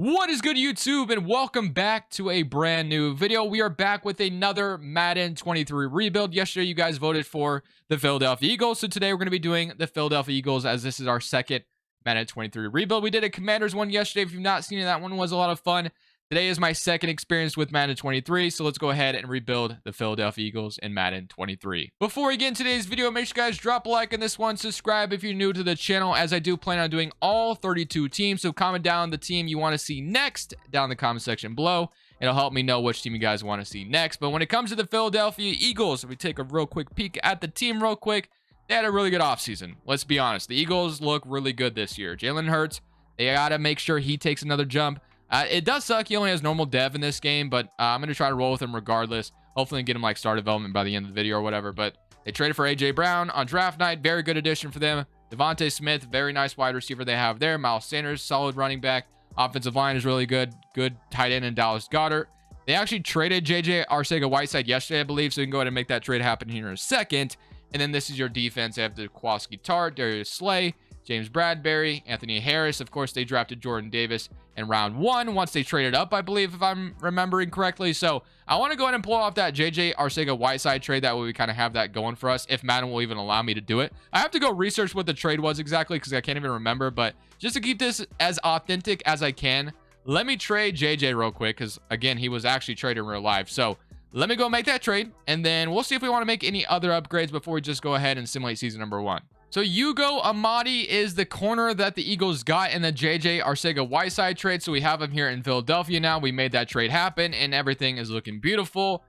What is good, YouTube, and welcome back to a brand new video. We are back with another Madden 23 rebuild. Yesterday, you guys voted for the Philadelphia Eagles, so today we're going to be doing the Philadelphia Eagles as this is our second Madden 23 rebuild. We did a Commanders one yesterday. If you've not seen it, that one was a lot of fun. Today is my second experience with Madden 23, so let's go ahead and rebuild the Philadelphia Eagles in Madden 23. Before we get into today's video, make sure you guys drop a like on this one, subscribe if you're new to the channel, as I do plan on doing all 32 teams, so comment down the team you want to see next down in the comment section below. It'll help me know which team you guys want to see next. But when it comes to the Philadelphia Eagles, if we take a real quick peek at the team real quick, they had a really good offseason. Let's be honest, the Eagles look really good this year. Jalen Hurts, they got to make sure he takes another jump. It does suck he only has normal dev in this game, but I'm going to try to roll with him regardless. Hopefully get him like star development by the end of the video or whatever. But they traded for AJ Brown on draft night. Very good addition for them. Devontae Smith, very nice wide receiver they have there. Miles Sanders, solid running back. Offensive line is really good. Good tight end in Dallas Goedert. They actually traded JJ Arcega-Whiteside yesterday, I believe, so you can go ahead and make that trade happen here in a second. And then this is your defense. They have the Kowalski Tart, Darius Slay, James Bradbury, Anthony Harris. Of course, they drafted Jordan Davis in round one once they traded up, I believe, if I'm remembering correctly. So I want to go ahead and pull off that JJ Arcega-Whiteside trade. That way we kind of have that going for us, if Madden will even allow me to do it. I have to go research what the trade was exactly because I can't even remember. But just to keep this as authentic as I can, let me trade JJ real quick because, again, he was actually traded in real life. So let me go make that trade, and then we'll see if we want to make any other upgrades before we just go ahead and simulate season number one. So Hugo Amadi is the corner that the Eagles got in the JJ Arcega-Whiteside trade. So we have him here in Philadelphia now. We made that trade happen, and everything is looking beautiful.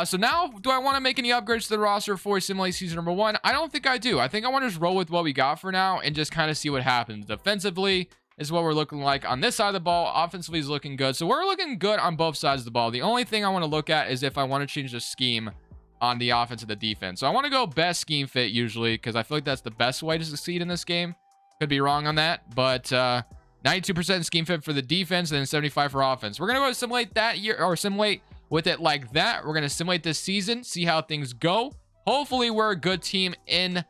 So now, do I want to make any upgrades to the roster for simulate season number one? I don't think I do. I think I want to just roll with what we got for now and just kind of see what happens. Defensively is what we're looking like on this side of the ball. Offensively is looking good. So we're looking good on both sides of the ball. The only thing I want to look at is if I want to change the scheme on the offense and the defense. So I want to go best scheme fit usually because I feel like that's the best way to succeed in this game. Could be wrong on that, but 92% scheme fit for the defense and then 75 for offense. We're going to go simulate that year, or simulate with it like that. We're going to simulate this season, see how things go. Hopefully we're a good team in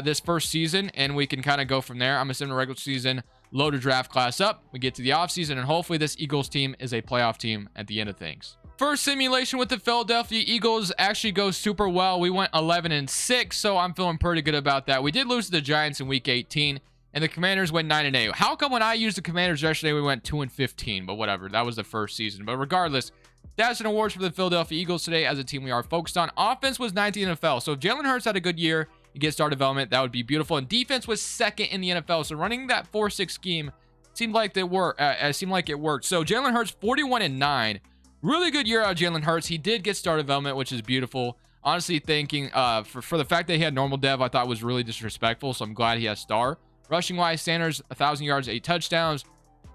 this first season and we can kind of go from there. I'm assuming the regular season, load a draft class up. We get to the offseason and hopefully this Eagles team is a playoff team at the end of things. First simulation with the Philadelphia Eagles actually goes super well. We went 11-6, so I'm feeling pretty good about that. We did lose to the Giants in week 18, and the Commanders went 9-8. How come when I used the Commanders yesterday, we went 2-15? But whatever, that was the first season. But regardless, stats and awards for the Philadelphia Eagles today as a team we are focused on. Offense was 19th in the NFL, so if Jalen Hurts had a good year, you get star development, that would be beautiful. And defense was second in the NFL, so running that 4-6 scheme seemed like it worked. So Jalen Hurts 41-9. Really good year out of Jalen Hurts. He did get star development, which is beautiful. Honestly, thinking for the fact that he had normal dev, I thought was really disrespectful. So I'm glad he has star. Rushing wise, Sanders 1,000 yards, 8 touchdowns.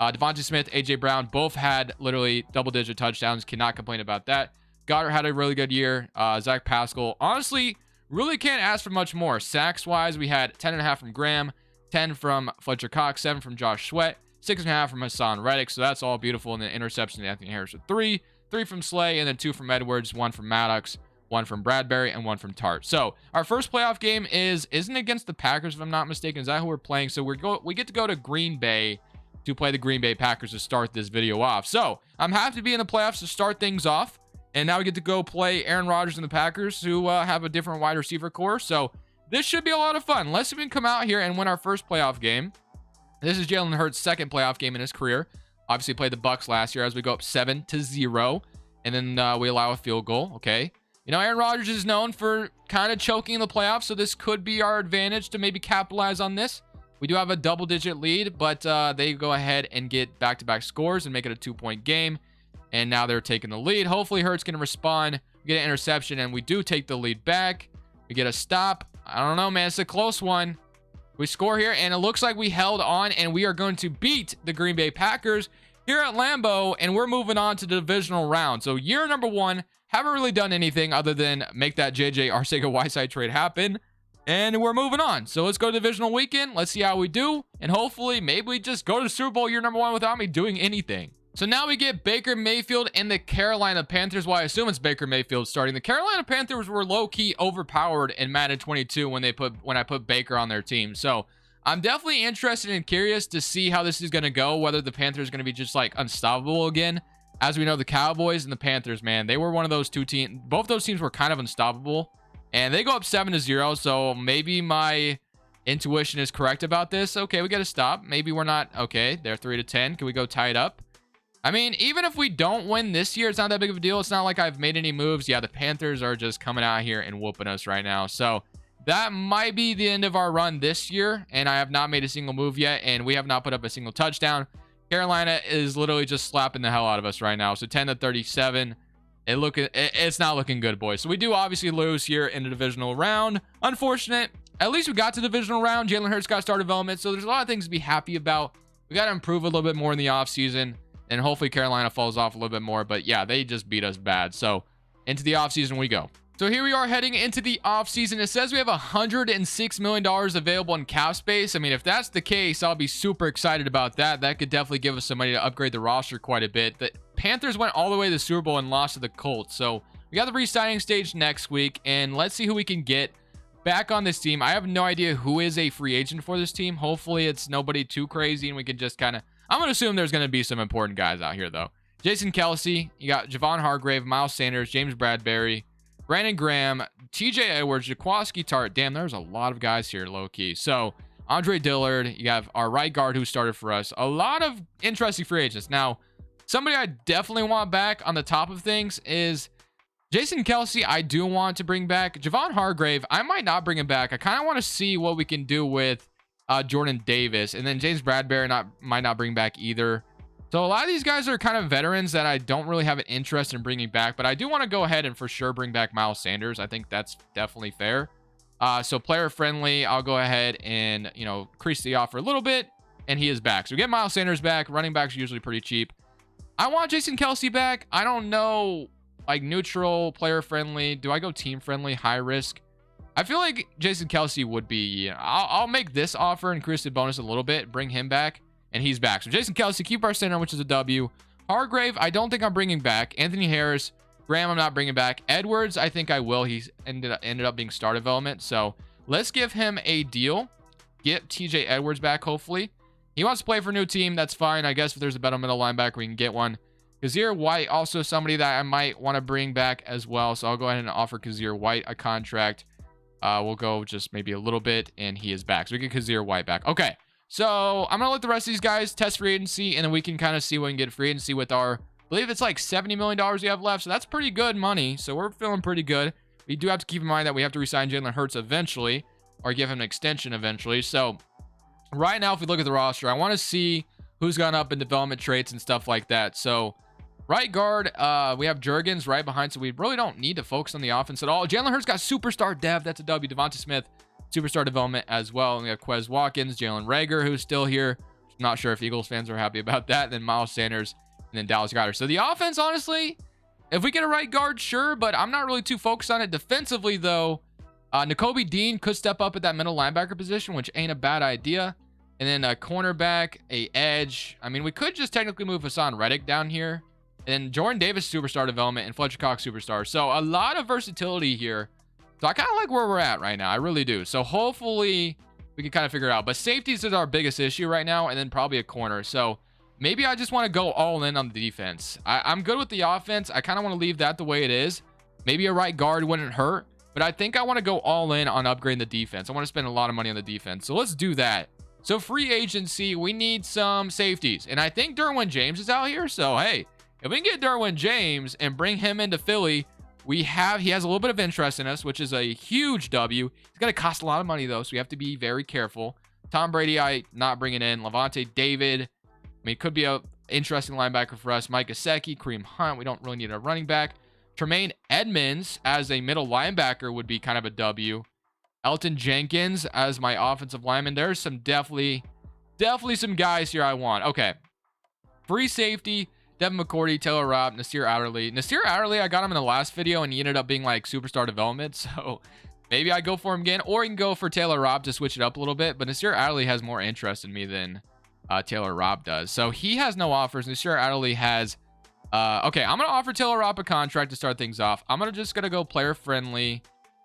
Devontae Smith, AJ Brown both had literally double-digit touchdowns. Cannot complain about that. Goddard had a really good year. Zach Pascal, honestly, really can't ask for much more. Sacks wise, we had 10.5 from Graham, 10 from Fletcher Cox, 7 from Josh Sweat, 6.5 from Hassan Reddick. So that's all beautiful. And then interception, Anthony Harris with 3 from Slay, and then 2 from Edwards, 1 from Maddox, 1 from Bradbury, and 1 from Tart. So our first playoff game isn't against the Packers, if I'm not mistaken. Is that who we're playing? So we get to go to Green Bay to play the Green Bay Packers to start this video off. So I'm happy to be in the playoffs to start things off. And now we get to go play Aaron Rodgers and the Packers, who have a different wide receiver core. So this should be a lot of fun. Let's even come out here and win our first playoff game. This is Jalen Hurts' second playoff game in his career. Obviously played the Bucs last year as we go up 7-0, and then we allow a field goal. Okay, you know, Aaron Rodgers is known for kind of choking in the playoffs, so this could be our advantage to maybe capitalize on this. We do have a double-digit lead, but they go ahead and get back-to-back scores and make it a 2-point game, and now they're taking the lead. Hopefully Hurts can respond. We get an interception, and we do take the lead back. We get a stop. I don't know, man. It's a close one. We score here, and it looks like we held on, and we are going to beat the Green Bay Packers here at Lambeau, and we're moving on to the divisional round. So year number one, haven't really done anything other than make that JJ Arcega-Whiteside trade happen, and we're moving on. So let's go to divisional weekend. Let's see how we do, and hopefully maybe we just go to the Super Bowl year number one without me doing anything. So now we get Baker Mayfield and the Carolina Panthers. Well, I assume it's Baker Mayfield starting. The Carolina Panthers were low-key overpowered in Madden 22 when I put Baker on their team. So I'm definitely interested and curious to see how this is going to go, whether the Panthers are going to be just like unstoppable again. As we know, the Cowboys and the Panthers, man, they were one of those two teams. Both those teams were kind of unstoppable, and they go up 7-0. So maybe my intuition is correct about this. Okay, we got to stop. Maybe we're not. Okay, they're 3-10. Can we go tie it up? I mean, even if we don't win this year, it's not that big of a deal. It's not like I've made any moves. Yeah, the Panthers are just coming out here and whooping us right now. So that might be the end of our run this year, and I have not made a single move yet, and we have not put up a single touchdown. Carolina is literally just slapping the hell out of us right now. So 10-37. It's not looking good, boys. So we do obviously lose here in the divisional round. Unfortunate. At least we got to the divisional round. Jalen Hurts got star development. So there's a lot of things to be happy about. We got to improve a little bit more in the offseason. And hopefully Carolina falls off a little bit more. But yeah, they just beat us bad. So into the offseason we go. So here we are heading into the offseason. It says we have $106 million available in cap space. I mean, if that's the case, I'll be super excited about that. That could definitely give us some money to upgrade the roster quite a bit. The Panthers went all the way to the Super Bowl and lost to the Colts. So we got the re-signing stage next week, and let's see who we can get back on this team. I have no idea who is a free agent for this team. Hopefully it's nobody too crazy, and we can just kind of... I'm going to assume there's going to be some important guys out here, though. Jason Kelsey, you got Javon Hargrave, Miles Sanders, James Bradbury, Brandon Graham, TJ Edwards, Jaquaski Tart. Damn, there's a lot of guys here, low-key. So, Andre Dillard. You have our right guard who started for us. A lot of interesting free agents. Now, somebody I definitely want back on the top of things is Jason Kelsey. I do want to bring back. Javon Hargrave, I might not bring him back. I kind of want to see what we can do with Jordan Davis. And then James Bradbury might not bring back either. So a lot of these guys are kind of veterans that I don't really have an interest in bringing back, but I do want to go ahead and for sure bring back Miles Sanders. I think that's definitely fair. So player friendly, I'll go ahead and, increase the offer a little bit, and he is back. So we get Miles Sanders back. Running backs are usually pretty cheap. I want Jason Kelsey back. I don't know, like neutral, player friendly. Do I go team friendly, high risk? I feel like Jason Kelsey would be, I'll make this offer, increase the bonus a little bit, bring him back. And he's back. So Jason Kelsey, keep our center, which is a W. Hargrave, I don't think I'm bringing back. Anthony Harris, Graham, I'm not bringing back. Edwards, I think I will. He's ended up being star development. So let's give him a deal. Get TJ Edwards back, hopefully. He wants to play for a new team. That's fine. I guess if there's a better middle linebacker, we can get one. Kazir White, also somebody that I might want to bring back as well. So I'll go ahead and offer Kazir White a contract. We'll go just maybe a little bit, and he is back. So we get Kazir White back. Okay. So I'm going to let the rest of these guys test free agency, and then we can kind of see what we can get free agency with our, I believe it's like $70 million we have left. So that's pretty good money. So we're feeling pretty good. We do have to keep in mind that we have to resign Jalen Hurts eventually, or give him an extension eventually. So right now, if we look at the roster, I want to see who's gone up in development traits and stuff like that. So right guard, we have Jurgens right behind. So we really don't need to focus on the offense at all. Jalen Hurts got superstar dev. That's a W. Devonta Smith, superstar development as well. And we have Quez Watkins, Jalen Reagor, who's still here. I'm not sure if Eagles fans are happy about that. Then Miles Sanders, and then Dallas Goedert. So the offense, honestly, if we get a right guard, sure, but I'm not really too focused on it. Defensively, though, Nakobe Dean could step up at that middle linebacker position, which ain't a bad idea. And then a cornerback, a edge. I mean, we could just technically move Hassan Reddick down here. And then Jordan Davis, superstar development, and Fletcher Cox, superstar. So a lot of versatility here. So I kind of like where we're at right now. I really do. So hopefully we can kind of figure it out. But safeties is our biggest issue right now, and then probably a corner. So maybe I just want to go all in on the defense. I'm good with the offense. I kind of want to leave that the way it is. Maybe a right guard wouldn't hurt. But I think I want to go all in on upgrading the defense. I want to spend a lot of money on the defense. So let's do that. So free agency, we need some safeties. And I think Derwin James is out here. So, hey, if we can get Derwin James and bring him into Philly, he has a little bit of interest in us, which is a huge W. It's going to cost a lot of money, though, so we have to be very careful. Tom Brady, I not bringing in. Levante David, I mean, could be a interesting linebacker for us. Mike Gesicki, Kareem Hunt, we don't really need a running back. Tremaine Edmonds as a middle linebacker would be kind of a W. Elton Jenkins as my offensive lineman. There's some definitely some guys here I want. Okay. Free safety. Devin McCourty, Taylor Rapp, Nasir Adderley. Nasir Adderley, I got him in the last video, and he ended up being like superstar development. So maybe I go for him again, or you can go for Taylor Rapp to switch it up a little bit. But Nasir Adderley has more interest in me than Taylor Rapp does. So he has no offers. Nasir Adderley has. Okay, I'm gonna offer Taylor Rapp a contract to start things off. I'm just gonna go player friendly.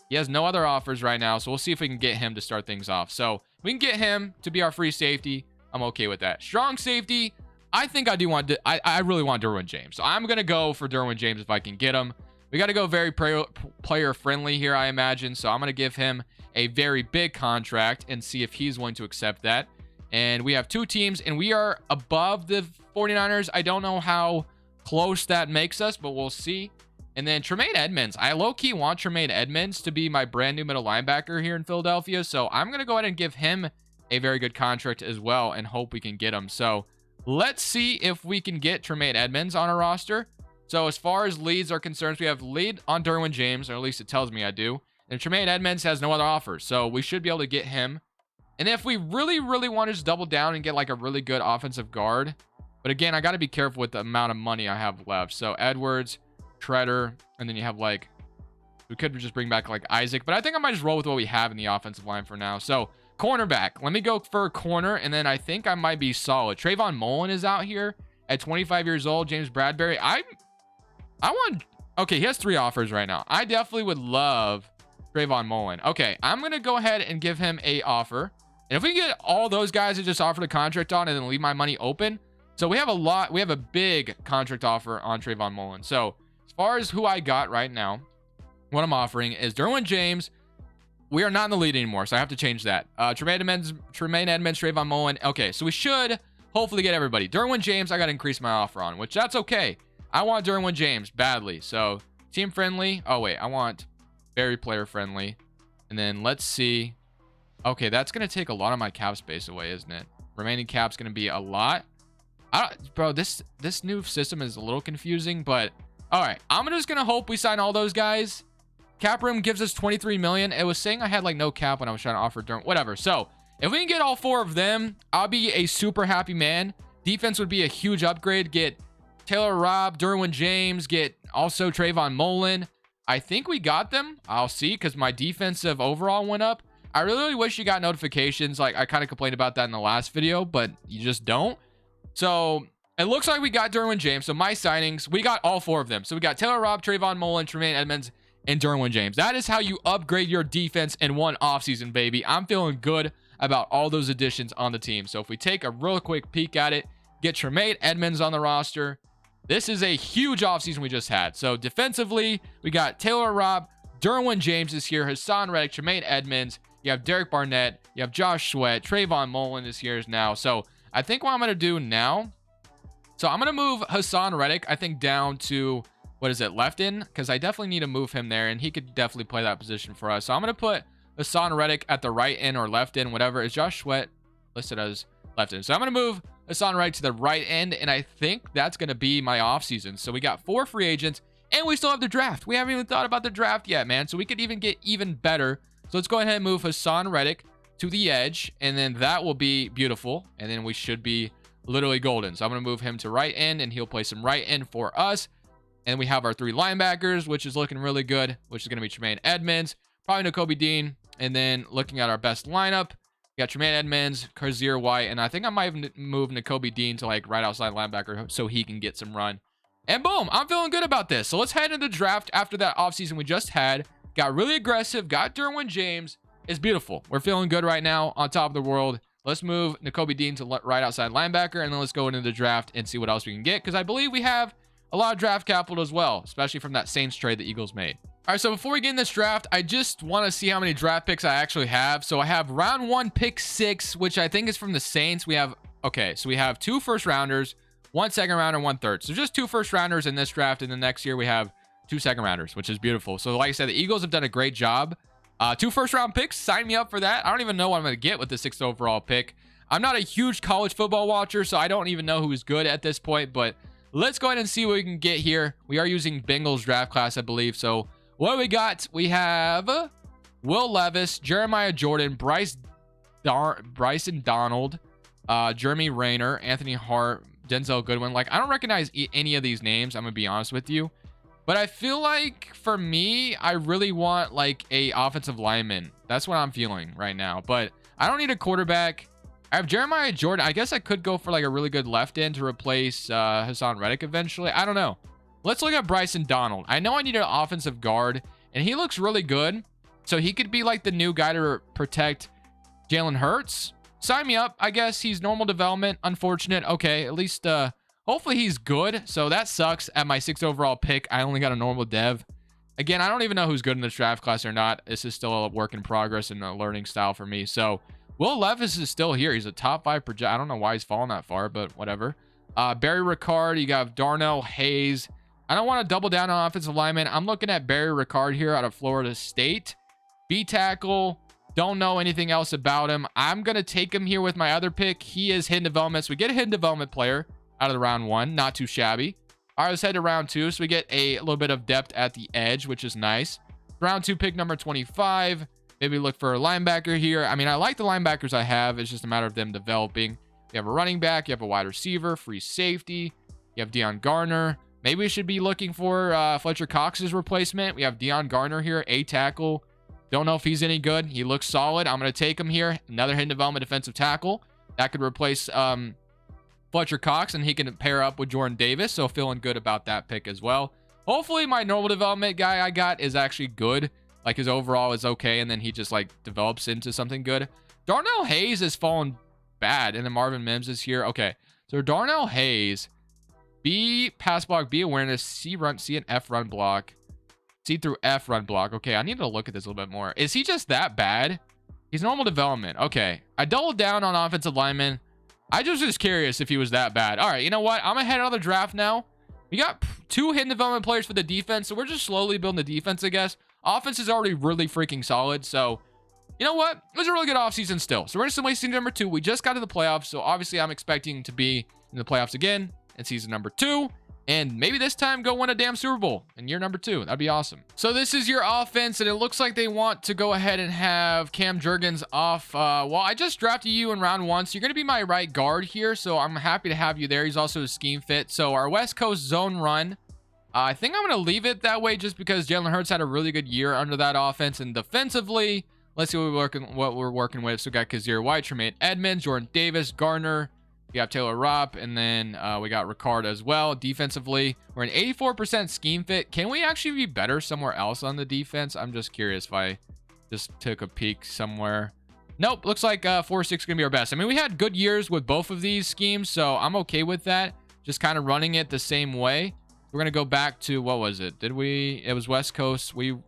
He has no other offers right now, so we'll see if we can get him to start things off. So we can get him to be our free safety. I'm okay with that. Strong safety, I think I do want to, I really want Derwin James. So I'm going to go for Derwin James if I can get him. We got to go very player friendly here, I imagine. So I'm going to give him a very big contract and see if he's willing to accept that. And we have 2 teams, and we are above the 49ers. I don't know how close that makes us, but we'll see. And then Tremaine Edmonds. I low-key want Tremaine Edmonds to be my brand new middle linebacker here in Philadelphia. So I'm going to go ahead and give him a very good contract as well and hope we can get him. So let's see if we can get Tremaine Edmonds on our roster. So as far as leads are concerned, we have lead on Derwin James, or at least it tells me I do. And Tremaine Edmonds has no other offers. So we should be able to get him. And if we really, really want to just double down and get like a really good offensive guard. But again, I got to be careful with the amount of money I have left. So Edwards, Treader, and then you have like, we could just bring back like Isaac. But I think I might just roll with what we have in the offensive line for now. So cornerback. Let me go for a corner, and then I think I might be solid. Trayvon Mullen is out here at 25 years old. James Bradbury. I want... Okay, he has 3 offers right now. I definitely would love Trayvon Mullen. Okay, I'm going to go ahead and give him a offer. And if we can get all those guys to just offer the contract on and then leave my money open. So we have a lot. We have a big contract offer on Trayvon Mullen. So as far as who I got right now, what I'm offering is Derwin James. We are not in the lead anymore, so I have to change that. Tremaine Edmonds, Trayvon Mullen. Okay, so we should hopefully get everybody. Derwin James, I got to increase my offer on, which that's okay. I want Derwin James badly. So team friendly. Oh, wait, I want very player friendly. And then let's see. Okay, that's going to take a lot of my cap space away, isn't it? Remaining cap's going to be a lot. Bro, this new system is a little confusing, but all right. I'm just going to hope we sign all those guys. Cap room gives us 23 million. It was saying I had like no cap when I was trying to offer Derwin. Whatever. So if we can get all 4 of them, I'll be a super happy man. Defense would be a huge upgrade. Get Taylor Rapp, Derwin James, get also Trayvon Mullen. I think we got them. I'll see, because my defensive overall went up. I really wish you got notifications. Like, I kind of complained about that in the last video, but you just don't. So it looks like we got Derwin James. So my signings, we got all 4 of them. So we got Taylor Rapp, Trayvon Mullen, Tremaine Edmonds, and Derwin James. That is how you upgrade your defense in one offseason, baby. I'm feeling good about all those additions on the team. So if we take a real quick peek at it, get Tremaine Edmonds on the roster. This is a huge offseason we just had. So defensively, we got Taylor Rapp, Derwin James is here, Hassan Reddick, Tremaine Edmonds. You have Derek Barnett. You have Josh Sweat. Trayvon Mullen is here now. So I think what I'm going to do now. So I'm going to move Hassan Reddick, I think, down to, what is it, left in? Because I definitely need to move him there, and he could definitely play that position for us. So I'm going to put Hassan Reddick at the right end or left end, whatever. Is Josh Sweat listed as left end? So I'm going to move Hassan Reddick to the right end, and I think that's going to be my offseason. So we got 4 free agents, and we still have the draft. We haven't even thought about the draft yet, man. So we could even get even better. So let's go ahead and move Hassan Reddick to the edge, and then that will be beautiful. And then we should be literally golden. So I'm going to move him to right end, and he'll play some right end for us. And we have our 3 linebackers, which is looking really good, which is going to be Tremaine Edmonds, probably Nakobe Dean. And then looking at our best lineup, we got Tremaine Edmonds, Kazir White, and I think I might move Nakobe Dean to like right outside linebacker so he can get some run. And boom, I'm feeling good about this. So let's head into the draft after that offseason we just had. Got really aggressive, got Derwin James. It's beautiful. We're feeling good right now on top of the world. Let's move Nakobe Dean to right outside linebacker, and then let's go into the draft and see what else we can get, because I believe we have a lot of draft capital as well, especially from that Saints trade the Eagles made. All right, so before we get in this draft, I just want to see how many draft picks I actually have. So I have round 1, pick 6, which I think is from the Saints. We have, okay, so we have 2 first rounders, 1 second rounder, 1 third. So just 2 first rounders in this draft, and the next year we have 2 second rounders, which is beautiful. So like I said, the Eagles have done a great job. 2 first round picks, sign me up for that. I don't even know what I'm going to get with the 6th overall pick. I'm not a huge college football watcher, so I don't even know who's good at this point, but let's go ahead and see what we can get here. We are using Bengals draft class, I believe. So what do we got? We have Will Levis, Jeremiah Jordan, Bryson Donald, Jeremy Rayner, Anthony Hart, Denzel Goodwin. Like, I don't recognize any of these names, I'm going to be honest with you. But I feel like, for me, I really want, like, a offensive lineman. That's what I'm feeling right now. But I don't need a quarterback. I have Jeremiah Jordan. I guess I could go for, like, a really good left end to replace Hassan Reddick eventually. I don't know. Let's look at Bryson Donald. I know I need an offensive guard, and he looks really good. So he could be like the new guy to protect Jalen Hurts. Sign me up. I guess he's normal development. Unfortunate. Okay, at least hopefully he's good. So that sucks. At my 6th overall pick, I only got a normal dev. Again, I don't even know who's good in this draft class or not. This is still a work in progress and a learning style for me. So Will Levis is still here. He's a top 5 project. I don't know why he's fallen that far, but whatever. Barry Ricard, you got Darnell Hayes. I don't want to double down on offensive lineman. I'm looking at Barry Ricard here out of Florida State. B tackle. Don't know anything else about him. I'm going to take him here with my other pick. He is hidden development. So we get a hidden development player out of the round 1. Not too shabby. All right, let's head to round 2. So we get a little bit of depth at the edge, which is nice. Round 2 pick number 25. Maybe look for a linebacker here. I mean, I like the linebackers I have. It's just a matter of them developing. You have a running back. You have a wide receiver. Free safety. You have Deion Garner. Maybe we should be looking for Fletcher Cox's replacement. We have Deion Garner here, a tackle. Don't know if he's any good. He looks solid. I'm going to take him here. Another hidden development defensive tackle. That could replace Fletcher Cox, and he can pair up with Jordan Davis. So feeling good about that pick as well. Hopefully my normal development guy I got is actually good. Like his overall is okay, and then he just like develops into something good. Darnell Hayes has fallen bad, and then Marvin Mims is here. Okay, so Darnell Hayes, B pass block, B awareness, C run, C and F run block, C through F run block. Okay, I need to look at this a little bit more. Is he just that bad? He's normal development. Okay, I doubled down on offensive lineman. I just was curious if he was that bad. All right, you know what? I'm gonna head out of the draft now. We got 2 hidden development players for the defense, so we're just slowly building the defense, I guess. Offense is already really freaking solid, so you know what? It was a really good offseason still. So we're in season number 2. We just got to the playoffs, so obviously I'm expecting to be in the playoffs again in season number 2, and maybe this time go win a damn Super Bowl in year number 2. That'd be awesome. So this is your offense, and it looks like they want to go ahead and have Cam Jurgens off. Well, I just drafted you in round 1, so you're going to be my right guard here, so I'm happy to have you there. He's also a scheme fit. So our West Coast zone run, I think I'm going to leave it that way just because Jalen Hurts had a really good year under that offense. And defensively, let's see what we're working with. So we got Kazir White, Tremaine Edmonds, Jordan Davis, Garner. We got Taylor Rapp, and then we got Ricard as well. Defensively, we're an 84% scheme fit. Can we actually be better somewhere else on the defense? I'm just curious if I just took a peek somewhere. Nope, looks like 4-6 is going to be our best. I mean, we had good years with both of these schemes, so I'm okay with that. Just kind of running it the same way. We're going to go back to, what was it? It was West Coast. I don't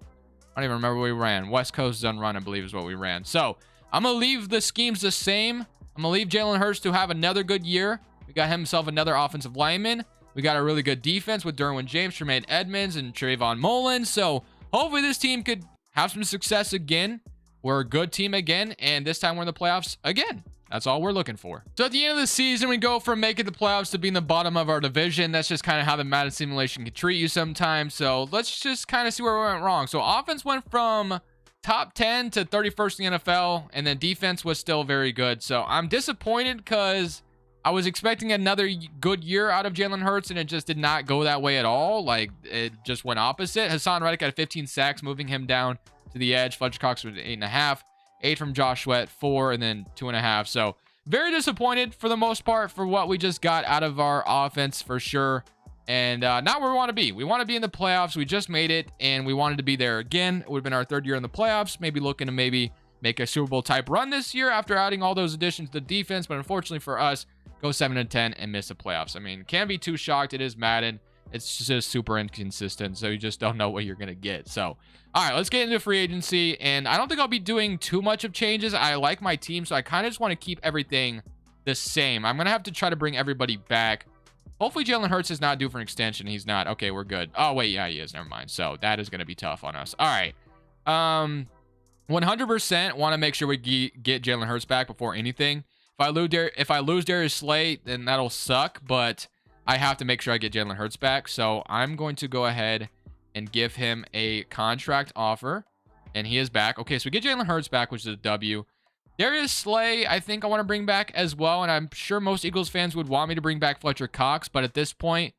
even remember what we ran. West Coast zone run, I believe, is what we ran. So I'm going to leave the schemes the same. I'm going to leave Jalen Hurts to have another good year. We got himself another offensive lineman. We got a really good defense with Derwin James, Tremaine Edmonds, and Trayvon Mullen. So hopefully this team could have some success again. We're a good team again, and this time we're in the playoffs again. That's all we're looking for. So at the end of the season, we go from making the playoffs to being the bottom of our division. That's just kind of how the Madden simulation can treat you sometimes. So let's just kind of see where we went wrong. So offense went from top 10 to 31st in the NFL, and then defense was still very good. So I'm disappointed because I was expecting another good year out of Jalen Hurts, and it just did not go that way at all. Like, it just went opposite. Hassan Reddick had 15 sacks, moving him down to the edge. Fletcher Cox was 8.5. 8 from Josh Sweat, 4, and then 2.5. So very disappointed for the most part for what we just got out of our offense for sure. And not where we want to be. We want to be in the playoffs. We just made it, and we wanted to be there again. It would have been our 3rd year in the playoffs. Maybe looking to make a Super Bowl type run this year after adding all those additions to the defense. But unfortunately for us, go 7-10 and miss the playoffs. I mean, can't be too shocked. It is Madden. It's just super inconsistent, so you just don't know what you're going to get. So, all right, let's get into free agency. And I don't think I'll be doing too much of changes. I like my team, so I kind of just want to keep everything the same. I'm going to have to try to bring everybody back. Hopefully, Jalen Hurts is not due for an extension. He's not. Okay, we're good. Oh, wait, yeah, he is. Never mind. So, that is going to be tough on us. All right. 100% want to make sure we get Jalen Hurts back before anything. If I lose Darius Slay, then that'll suck, but I have to make sure I get Jalen Hurts back. So I'm going to go ahead and give him a contract offer, and he is back. Okay, so we get Jalen Hurts back, which is a W. Darius Slay, I think I want to bring back as well, and I'm sure most Eagles fans would want me to bring back Fletcher Cox, but at this point,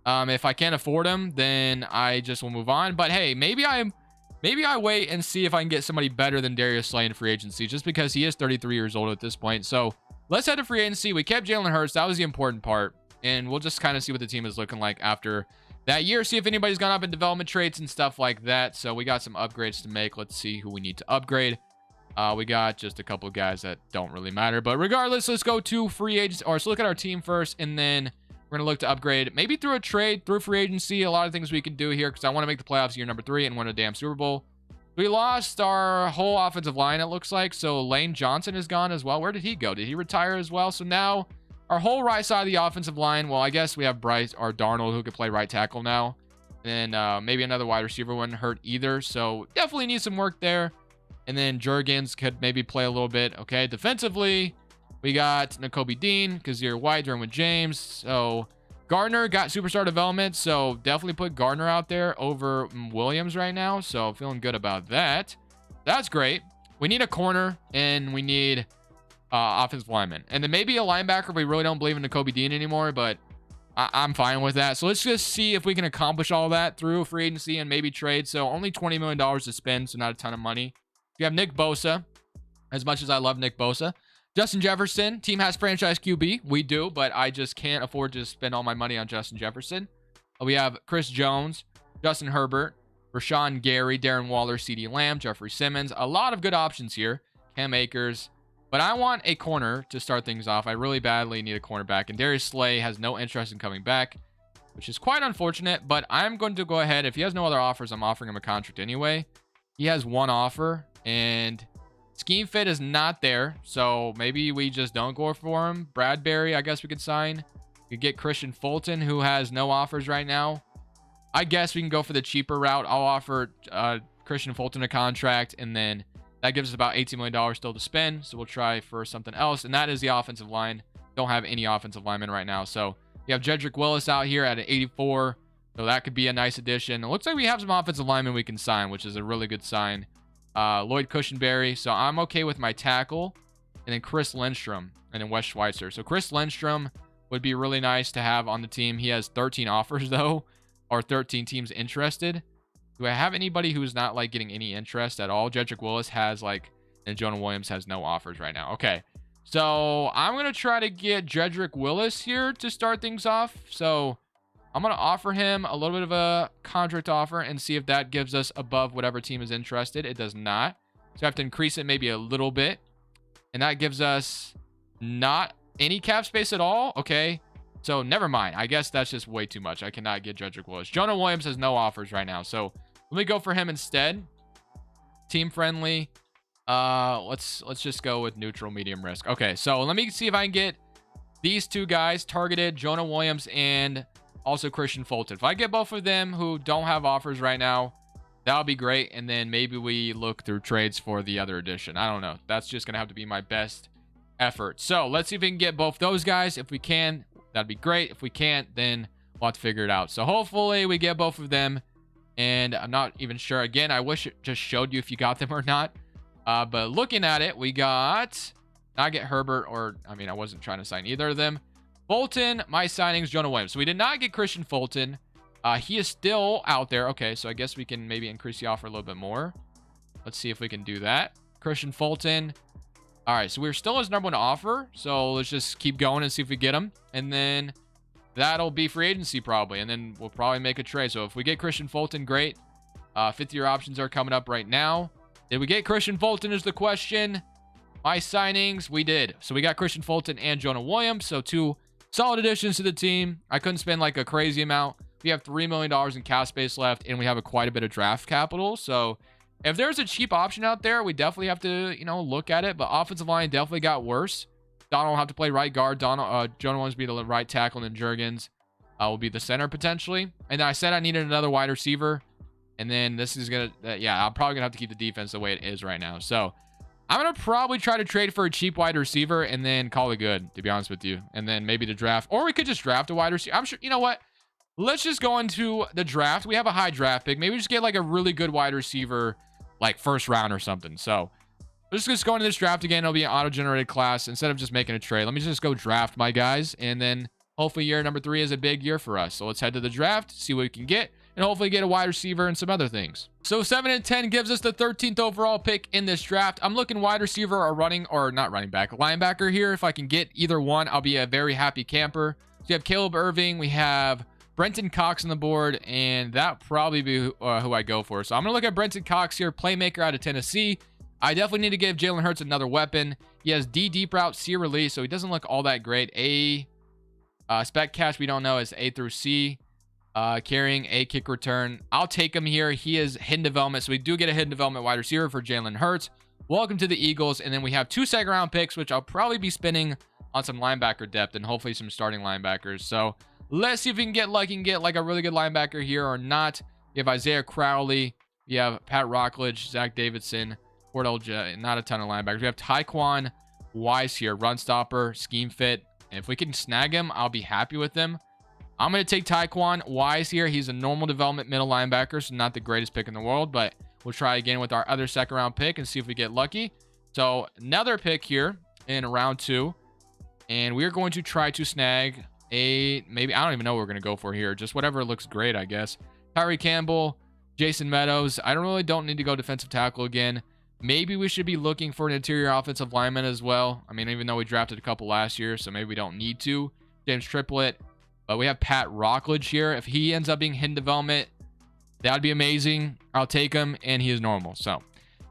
if I can't afford him, then I just will move on. But hey, maybe I wait and see if I can get somebody better than Darius Slay in free agency, just because he is 33 years old at this point. So let's head to free agency. We kept Jalen Hurts. That was the important part. And we'll just kind of see what the team is looking like after that year, see if anybody's gone up in development traits and stuff like that. So we got some upgrades to make. Let's see who we need to upgrade. We got just a couple of guys that don't really matter, but regardless, let's go to free agents, or let's look at our team first, and then we're going to look to upgrade maybe through a trade, through free agency. A lot of things we can do here because I want to make the playoffs year number 3 and win a damn Super Bowl. We lost our whole offensive line, it looks like. So Lane Johnson is gone as well. Where did he go? Did he retire as well? So now our whole right side of the offensive line, well, I guess we have Bryce or Darnold who could play right tackle now. And maybe another wide receiver wouldn't hurt either. So definitely need some work there. And then Jurgens could maybe play a little bit. Okay, defensively, we got Nakobe Dean because you're white, Derwin James. So Gardner got superstar development. So definitely put Gardner out there over Williams right now. So feeling good about that. That's great. We need a corner and we need offensive lineman. And then maybe a linebacker if we really don't believe in Nakobe Dean anymore. But I'm fine with that. So let's just see if we can accomplish all that through free agency and maybe trade. So only $20 million to spend. So not a ton of money. You have Nick Bosa, as much as I love Nick Bosa. Justin Jefferson, team has franchise QB. We do, but I just can't afford to spend all my money on Justin Jefferson. We have Chris Jones, Justin Herbert, Rashawn Gary, Darren Waller, CeeDee Lamb, Jeffrey Simmons. A lot of good options here. Cam Akers. But I want a corner to start things off. I really badly need a cornerback. And Darius Slay has no interest in coming back, which is quite unfortunate. But I'm going to go ahead. If he has no other offers, I'm offering him a contract anyway. He has one offer. And scheme fit is not there, so maybe we just don't go for him. Bradbury, I guess we could sign. We could get Christian Fulton, who has no offers right now. I guess we can go for the cheaper route. I'll offer Christian Fulton a contract, and then that gives us about $18 million still to spend, so we'll try for something else, and that is the offensive line. Don't have any offensive linemen right now, so you have Jedrick Willis out here at an 84, so that could be a nice addition. It looks like we have some offensive linemen we can sign, which is a really good sign. Lloyd Cushenberry. So I'm okay with my tackle. And then Chris Lindstrom. And then Wes Schweitzer. So Chris Lindstrom would be really nice to have on the team. He has 13 offers, though. Or 13 teams interested. Do I have anybody who's not, like, getting any interest at all? Jedrick Willis has, like... And Jonah Williams has no offers right now. Okay. So I'm going to try to get Jedrick Willis here to start things off. So... I'm going to offer him a little bit of a contract offer and see if that gives us above whatever team is interested. It does not. So I have to increase it maybe a little bit. And that gives us not any cap space at all. Okay. So never mind. I guess that's just way too much. I cannot get Jedrick Willis. Jonah Williams has no offers right now. So let me go for him instead. Team friendly. Let's just go with neutral medium risk. Okay. So let me see if I can get these two guys targeted. Jonah Williams and... also Christian Fulton. If I get both of them who don't have offers right now, that'll be great. And then maybe we look through trades for the other edition. I don't know. That's just going to have to be my best effort. So let's see if we can get both those guys. If we can, that'd be great. If we can't, then we'll have to figure it out. So hopefully we get both of them. And I'm not even sure. Again, I wish it just showed you if you got them or not. But looking at it, we got... not get Herbert or... I mean, I wasn't trying to sign either of them. Fulton, my signings, Jonah Williams. So we did not get Christian Fulton. He is still out there. Okay, so I guess we can maybe increase the offer a little bit more. Let's see if we can do that. Christian Fulton. All right, so we're still his number 1 offer. So let's just keep going and see if we get him. And then that'll be free agency probably. And then we'll probably make a trade. So if we get Christian Fulton, great. 5th-year options are coming up right now. Did we get Christian Fulton is the question. My signings, we did. So we got Christian Fulton and Jonah Williams. So 2 solid additions to the team. I couldn't spend like a crazy amount. We have $3 million in cap space left, and we have quite a bit of draft capital. So if there's a cheap option out there, we definitely have to, look at it. But offensive line definitely got worse. Donald will have to play right guard. Jonah Williams will be the right tackle, and then Jurgens will be the center potentially. And then I said I needed another wide receiver. And then this is going to, I'm probably going to have to keep the defense the way it is right now. So I'm going to probably try to trade for a cheap wide receiver and then call it good, to be honest with you. And then maybe the draft. Or we could just draft a wide receiver. I'm sure, you know what? Let's just go into the draft. We have a high draft pick. Maybe just get like a really good wide receiver, like first round or something. So let's just go into this draft again. It'll be an auto-generated class instead of just making a trade. Let me just go draft my guys. And then hopefully year number 3 is a big year for us. So let's head to the draft, see what we can get, and hopefully get a wide receiver and some other things. So 7 and 10 gives us the 13th overall pick in this draft. I'm looking wide receiver or not running back, linebacker here. If I can get either one, I'll be a very happy camper. So you have Caleb Irving. We have Brenton Cox on the board, and that probably be who I go for. So I'm going to look at Brenton Cox here, playmaker out of Tennessee. I definitely need to give Jalen Hurts another weapon. He has D deep route, C release, so he doesn't look all that great. A spec catch, we don't know, is A through C. Carrying, A kick return. I'll take him here. He is hidden development, so we do get a hidden development wide receiver for Jalen Hurts. Welcome to the Eagles. And then we have 2 second-round picks, which I'll probably be spending on some linebacker depth and hopefully some starting linebackers. So let's see if we can get lucky and get like a really good linebacker here or not. You have Isaiah Crowley. You have Pat Rockledge, Zach Davidson, Cordell, not a ton of linebackers. We have Tyquan Wise here, run stopper, scheme fit. And if we can snag him, I'll be happy with him. I'm going to take Tyquan Wise here. He's a normal development middle linebacker, so not the greatest pick in the world, but we'll try again with our other second round pick and see if we get lucky. So another pick here in round 2, and we're going to try to snag maybe, I don't even know what we're going to go for here. Just whatever looks great, I guess. Tyree Campbell, Jason Meadows. I don't need to go defensive tackle again. Maybe we should be looking for an interior offensive lineman as well. I mean, even though we drafted a couple last year, so maybe we don't need to. James Triplett. But we have Pat Rockledge here. If he ends up being hidden development, that would be amazing. I'll take him, and he is normal. So,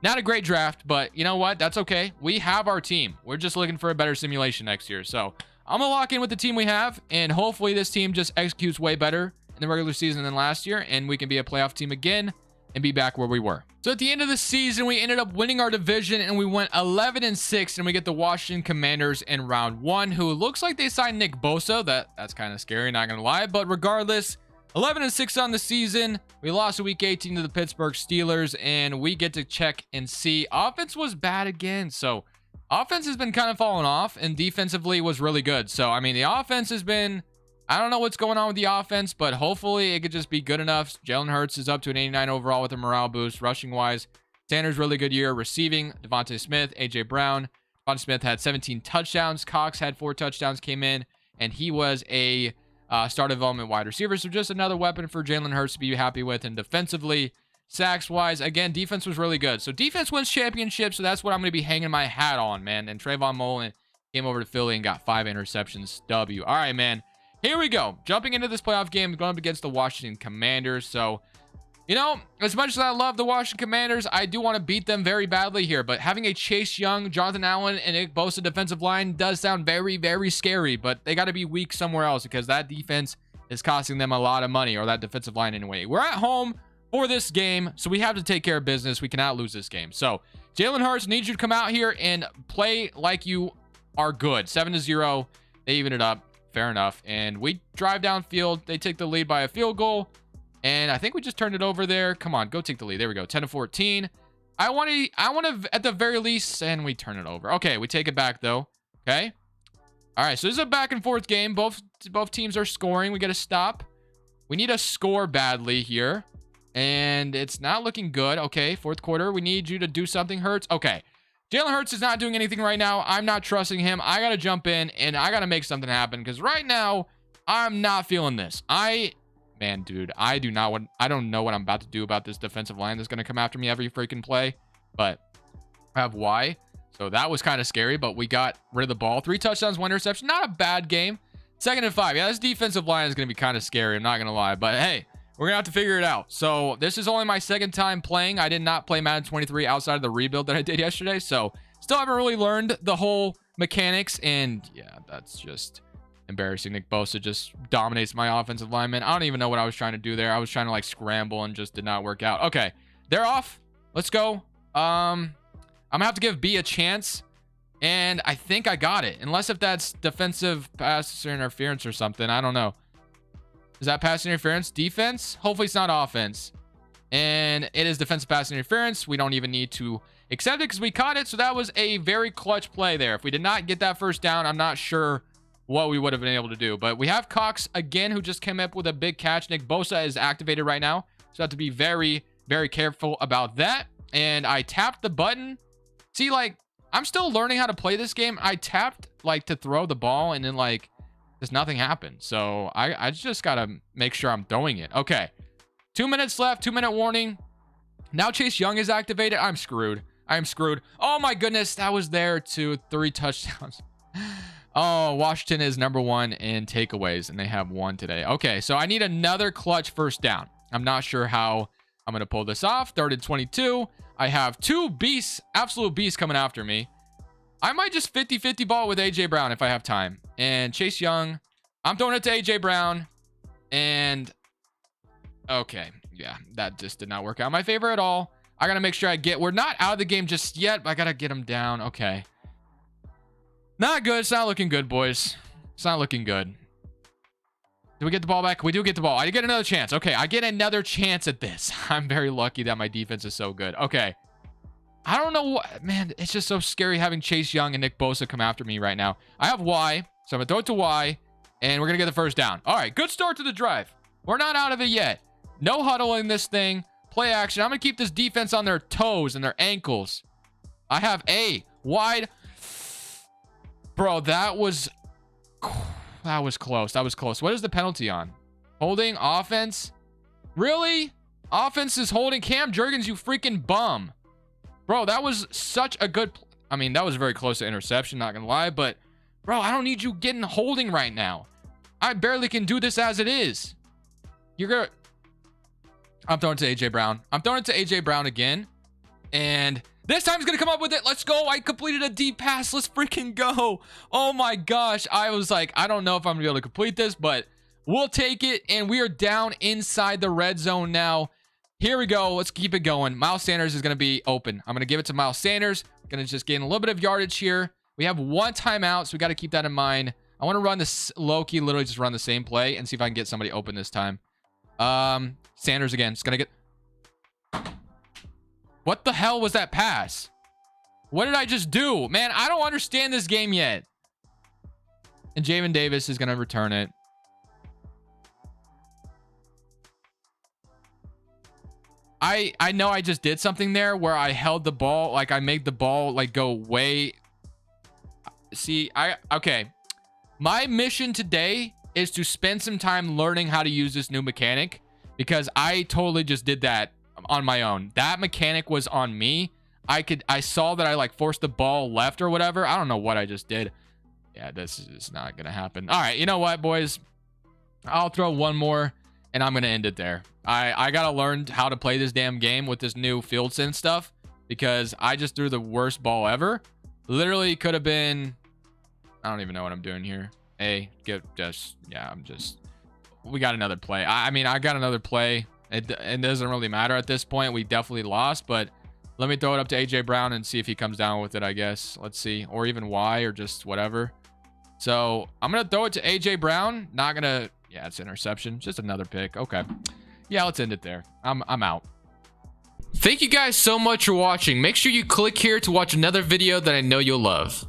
not a great draft, but you know what? That's okay. We have our team. We're just looking for a better simulation next year. So, I'm going to lock in with the team we have, and hopefully this team just executes way better in the regular season than last year, and we can be a playoff team again and be back where we were. So at the end of the season, we ended up winning our division, and we went 11-6, and we get the Washington Commanders in round 1, who looks like they signed Nick Bosa. That's kind of scary, not gonna lie. But regardless, 11-6 on the season. We lost week 18 to the Pittsburgh Steelers, and we get to check and see. Offense was bad again, so offense has been kind of falling off, and defensively was really good. So I mean, the offense has been, I don't know what's going on with the offense, but hopefully it could just be good enough. Jalen Hurts is up to an 89 overall with a morale boost. Rushing wise, Sanders really good year. Receiving, Devontae Smith, AJ Brown. Devontae Smith had 17 touchdowns. Cox had 4 touchdowns, came in, and he was a star development wide receiver. So just another weapon for Jalen Hurts to be happy with. And defensively, sacks wise, again, defense was really good. So defense wins championships. So that's what I'm going to be hanging my hat on, man. And Trayvon Mullen came over to Philly and got 5 interceptions. W. All right, man. Here we go. Jumping into this playoff game, going up against the Washington Commanders. So, you know, as much as I love the Washington Commanders, I do want to beat them very badly here. But having a Chase Young, Jonathan Allen, and Nick Bosa defensive line does sound very, very scary. But they got to be weak somewhere else because that defense is costing them a lot of money, or that defensive line anyway. We're at home for this game, so we have to take care of business. We cannot lose this game. So, Jalen Hurts needs you to come out here and play like you are good. 7-0. They even it up. Fair enough. And we drive downfield. They take the lead by a field goal. And I think we just turned it over there. Come on, go take the lead. There we go. 10-14. I want to, at the very least, and we turn it over. Okay, we take it back, though. Okay. All right, so this is a back and forth game. Both teams are scoring. We got to stop. We need to score badly here. And it's not looking good. Okay, fourth quarter. We need you to do something, Hurts. Okay. Jalen Hurts is not doing anything right now. I'm not trusting him. I got to jump in, and I got to make something happen because right now, I'm not feeling this. Man, dude, I don't know what I'm about to do about this defensive line that's going to come after me every freaking play, but I have Y. So that was kind of scary, but we got rid of the ball. 3 touchdowns, 1 interception. Not a bad game. 2nd and 5. Yeah, this defensive line is going to be kind of scary. I'm not going to lie, but hey, we're going to have to figure it out. So this is only my 2nd time playing. I did not play Madden 23 outside of the rebuild that I did yesterday. So still haven't really learned the whole mechanics. And yeah, that's just embarrassing. Nick Bosa just dominates my offensive lineman. I don't even know what I was trying to do there. I was trying to like scramble and just did not work out. Okay, they're off. Let's go. I'm going to have to give B a chance. And I think I got it. Unless if that's defensive pass interference or something. I don't know. Is that pass interference? Defense? Hopefully it's not offense. And it is defensive pass interference. We don't even need to accept it because we caught it. So that was a very clutch play there. If we did not get that first down, I'm not sure what we would have been able to do. But we have Cox again, who just came up with a big catch. Nick Bosa is activated right now. So I have to be very, very careful about that. And I tapped the button. See, like, I'm still learning how to play this game. I tapped, like, to throw the ball, and then, like, just nothing happened. So I just got to make sure I'm throwing it. Okay. 2 minutes left. 2-minute warning. Now Chase Young is activated. I'm screwed. I am screwed. Oh, my goodness. That was there too. 3 touchdowns. Oh, Washington is #1 in takeaways, and they have 1 today. Okay, so I need another clutch first down. I'm not sure how I'm going to pull this off. 3rd and 22. I have 2 beasts, absolute beasts coming after me. I might just 50-50 ball with A.J. Brown if I have time. And Chase Young, I'm throwing it to A.J. Brown. And, okay, yeah, that just did not work out in my favor at all. I got to make sure we're not out of the game just yet, but I got to get him down. Okay. Not good. It's not looking good, boys. It's not looking good. Do we get the ball back? We do get the ball. I get another chance. Okay, I get another chance at this. I'm very lucky that my defense is so good. Okay. I don't know what, man, it's just so scary having Chase Young and Nick Bosa come after me right now. I have Y, so I'm going to throw it to Y, and we're going to get the first down. All right, good start to the drive. We're not out of it yet. No huddle in this thing. Play action. I'm going to keep this defense on their toes and their ankles. I have A, wide. Bro, that was close. That was close. What is the penalty on? Holding, offense? Really? Offense is holding. Cam Jurgens, you freaking bum. Bro, that was such a good... I mean, that was very close to interception, not gonna lie. But, bro, I don't need you getting holding right now. I barely can do this as it is. You're gonna... I'm throwing it to A.J. Brown. I'm throwing it to A.J. Brown again. And this time he's gonna come up with it. Let's go. I completed a deep pass. Let's freaking go. Oh, my gosh. I was like, I don't know if I'm gonna be able to complete this, but we'll take it. And we are down inside the red zone now. Here we go. Let's keep it going. Miles Sanders is going to be open. I'm going to give it to Miles Sanders. Going to just gain a little bit of yardage here. We have 1 timeout, so we got to keep that in mind. I want to run this low-key, literally just run the same play and see if I can get somebody open this time. Sanders again. Just going to get... What the hell was that pass? What did I just do? Man, I don't understand this game yet. And Jamin Davis is going to return it. I know I just did something there where I held the ball, like I made the ball like go way. See, okay. My mission today is to spend some time learning how to use this new mechanic because I totally just did that on my own. That mechanic was on me. I saw that I like forced the ball left or whatever. I don't know what I just did. Yeah, this is not going to happen. All right. You know what, boys? I'll throw one more and I'm going to end it there. I got to learn how to play this damn game with this new field sense stuff because I just threw the worst ball ever. Literally could have been, I don't even know what I'm doing here. We got another play. I mean, I got another play. It doesn't really matter at this point. We definitely lost, but let me throw it up to A.J. Brown and see if he comes down with it, I guess. Let's see. Or even Y or just whatever. So I'm going to throw it to A.J. Brown. Not going to, yeah, it's interception. Just another pick. Okay. Yeah, let's end it there. I'm out. Thank you guys so much for watching. Make sure you click here to watch another video that I know you'll love.